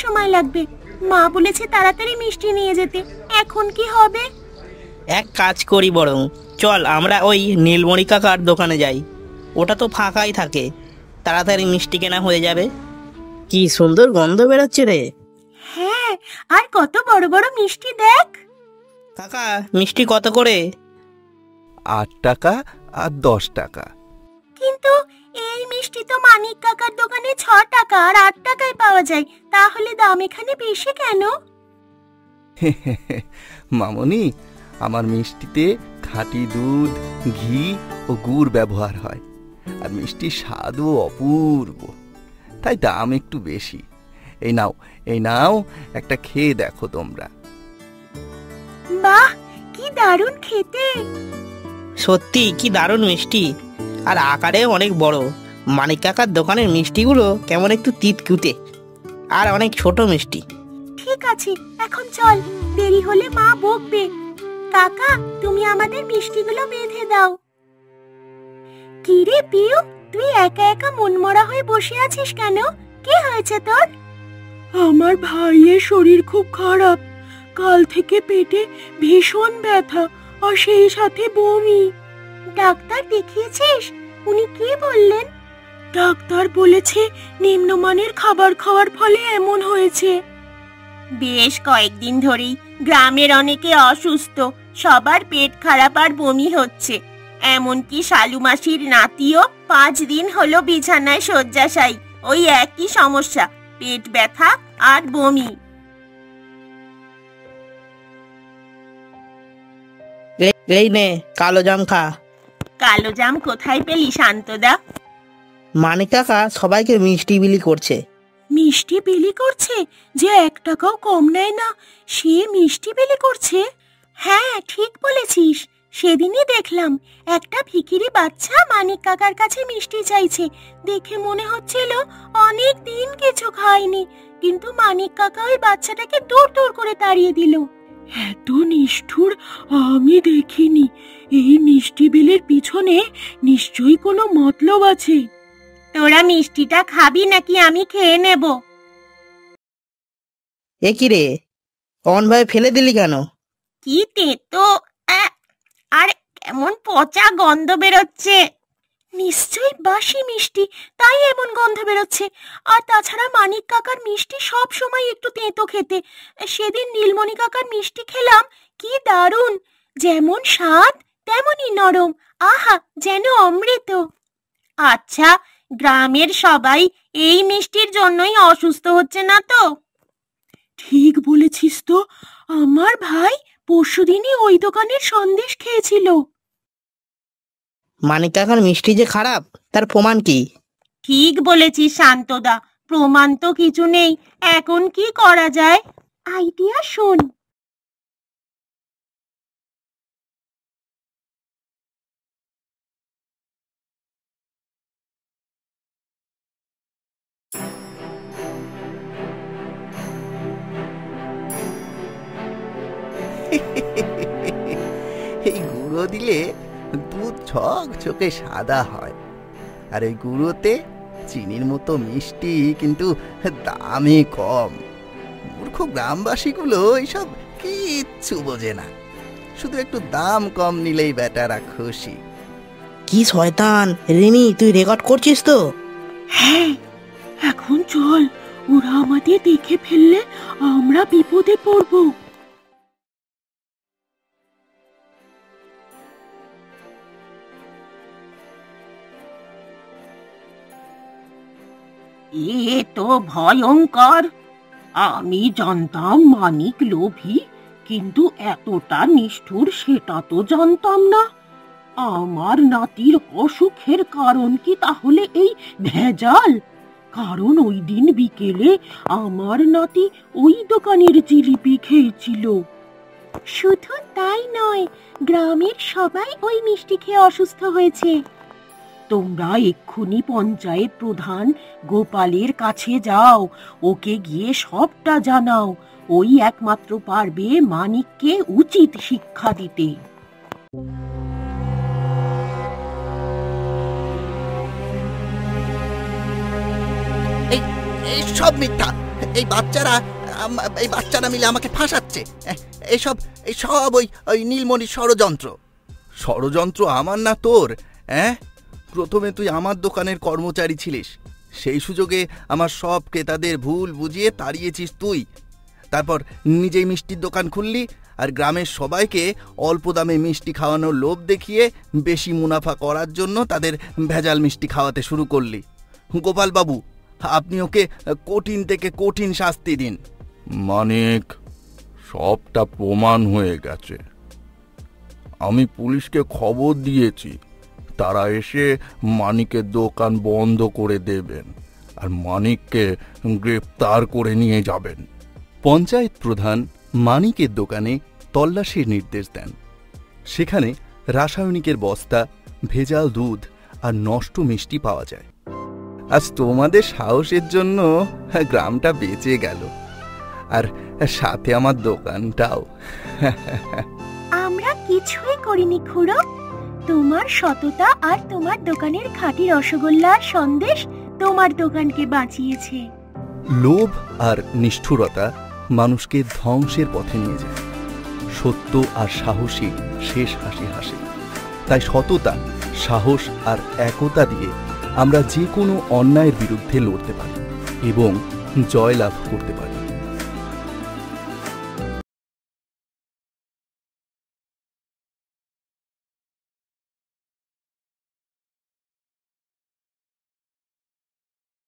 সময় লাগবে। মা বলেছে তাড়াতাড়ি মিষ্টি নিয়ে যেতে, এখন কি হবে? এক কাজ করি বরং, চল আমরা ওই নীলমণি কাকার দোকানে যাই, ওটা তো ফাঁকাই থাকে, তাড়াতাড়ি মিষ্টি কেনা হয়ে যাবে। কি সুন্দর গন্ধ বেরোচ্ছে রে। হ্যাঁ, আর কত বড় বড় মিষ্টি দেখ। কাকা, মিষ্টি কত করে? 8 টাকা আর 10 টাকা। কিন্তু এই মিষ্টি তো মানিক কাকার দোকানে 6 টাকা আর 8 টাকায় পাওয়া যায়, তাহলে দাম এখানে বেশি কেন? মামনি, আমার মিষ্টিতে খাঁটি দুধ, ঘি ও গুড় ব্যবহার হয়, আর মিষ্টির স্বাদও অপূর্ব, তাই দাম একটু বেশি। এই নাও একটা খেয়ে দেখো তোমরা। বাহ, কি দারুণ খেতে! সত্যি কি দারুণ মিষ্টি, আর আকারে অনেক বড়। মানিক কাকার দোকানের মিষ্টিগুলো কেমন একটু তিতকুটে আর অনেক ছোট মিষ্টি। ঠিক আছে, এখন চল, দেরি হলে মা বকবে। কাকা, তুমি আমাদের মিষ্টিগুলো বেঁধে দাও। কি রে পিউ, তুই একা একা মনমরা হয়ে বসে আছিস কেন? কি হয়েছে তোর? আমার ভাইয়ের শরীর খুব খারাপ, কাল থেকে পেটে ভীষণ ব্যথা আর সেই সাথে বমি। ডাক্তার দেখিয়েছিস? উনি কি বললেন? ডাক্তার বলেছে নিম্নমানের খাবার খাওয়ার ফলে এমন হয়েছে। বেশ কয়েকদিন ধরেই গ্রামের অনেকে অসুস্থ, সবার পেট খারাপ আর বমি হচ্ছে। এমনকি শালু মাসির নাতিও 5 দিন হলো বিছানায় শয্যাশায়ী, ওই একই সমস্যা, পেট ব্যথা আর বমি। এই নে কালো জাম খা। কালো জাম কোথায় পেলি শান্তদা? মানিক কাকা সবাইকে মিষ্টি বিলি করছে। মিষ্টি বিলি করছে? যে 1 টাকাও কম নেয় না, সে মিষ্টি বিলি করছে? হ্যাঁ, ঠিক বলেছিস। সেদিনই দেখলাম একটা ভিখিরি বাচ্চা মানিক কাকার কাছে মিষ্টি চাইছে। দেখে মনে হচ্ছিল অনেক দিন কিছু খায়নি, কিন্তু মানিক কাকা ওই বাচ্চাটাকে দূর দূর করে তাড়িয়ে দিল। এত নিষ্ঠুর আমি দেখিনি। এই মিষ্টি বিলির পিছনে নিশ্চয়ই কোনো মতলব আছে। তোরা মিষ্টিটা খাবি নাকি আমি খেয়ে নেব? এ কি রে, অন ভাই ফেলে দিলি কেন? কি তেতো, আর কেমন পচা গন্ধ বেরোচ্ছে। নিশ্চয়ই বাসি মিষ্টি, তাই এমন গন্ধ বেরোচ্ছে। আর তাছাড়া মানিক কাকার মিষ্টি সব সময় একটু তেতো খেতে। সেদিন নীলমণি কাকার মিষ্টি খেলাম, কি দারুণ, যেমন স্বাদ তেমনই নরম, আহা যেন অমৃত। আচ্ছা, গ্রামের সবাই এই মিষ্টির জন্যই অসুস্থ হচ্ছে না তো? ঠিক বলেছিস তো, আমার ভাই পরশুদিনই ওই দোকানের সন্দেশ খেয়েছিল। মানিক কাকার মিষ্টি যে খারাপ, তার প্রমাণ কি? ঠিক বলেছিস শান্তদা, প্রমাণ তো কিছু নেই, এখন কি করা যায়? আইডিয়া শোন। এই গুঁড়ো দিলে দুধ ঝকঝকে সাদা হয়, আর এই গুঁড়োতে চিনির মতো মিষ্টি, কিন্তু দামে কম। মূর্খ গ্রামবাসীগুলো এইসব কিচ্ছু বোঝে না, শুধু একটু দাম কম নিলেই বেটারা খুশি। কি শয়তান রিমি, তুই রেকর্ড করছিস তো? হ্যাঁ, এখন চল, ওরা আমাদের দেখে ফেললে আমরা বিপদে পড়ব। এ তো ভয়ঙ্কর। আমি জানতাম মানিক লোভী, কিন্তু এতটা নিষ্ঠুর সেটা তো জানতাম না। আমার নাতির অসুখের কারণ কি তাহলে এই ভেজাল? কারণ ওই দিন বিকেলে আমার নাতি ওই দোকানের জিলিপি খেয়েছিল। শুধু তাই নয়, গ্রামের সবাই ওই মিষ্টি খেয়ে অসুস্থ হয়েছে। তোমরা এক্ষুনি পঞ্চায়েত প্রধান গোপালের কাছে যাও, ওকে গিয়ে সবটা জানাও। ওই একমাত্র পারবে মানিককে উচিত শিক্ষা দিতে। এই সব মিথ্যা, এই বাচ্চারা মিলে আমাকে ফাঁসাচ্ছে। এসব ওই নীলমণির ষড়যন্ত্র। ষড়যন্ত্র আমার না তোর? প্রথমে তুই আমার দোকানের কর্মচারী ছিলিস, সেই সুযোগে আমার সব ক্রেতাদের ভুল বুঝিয়ে তাড়িয়েছিস তুই। তারপর নিজেই মিষ্টির দোকান খুললি আর গ্রামের সবাইকে অল্প দামে মিষ্টি খাওয়ানোর লোভ দেখিয়ে বেশি মুনাফা করার জন্য তাদের ভেজাল মিষ্টি খাওয়াতে শুরু করলি। গোপালবাবু, আপনি ওকে কঠিন থেকে কঠিন শাস্তি দিন। মানিক, সবটা প্রমাণ হয়ে গেছে। আমি পুলিশকে খবর দিয়েছি, তারা এসে মানিকের দোকান বন্ধ করে দেবেন আর মানিককে গ্রেপ্তার করে নিয়ে যাবেন। পঞ্চায়েত প্রধান মানিকের দোকানে তল্লাশির নির্দেশ দেন। সেখানে রাসায়নিকের বস্তা, ভেজাল দুধ আর নষ্ট মিষ্টি পাওয়া যায়। আজ তোমাদের সাহসের জন্য গ্রামটা বেঁচে গেল, আর সাথে আমার দোকানটাও। আমরা কিছুই করিনি খুড়ো, তোমার সততা আর তোমার দোকানের খাঁটি রসগোল্লার সন্দেশ তোমার দোকানকে বাঁচিয়েছে। লোভ আর নিষ্ঠুরতা মানুষকে ধ্বংসের পথে নিয়ে যায়। সত্য আর সাহসী শেষ হাসি হাসে। তাই সততা, সাহস আর একতা দিয়ে আমরা যে কোনো অন্যায়ের বিরুদ্ধে লড়তে পারি এবং জয়লাভ করতে পারি।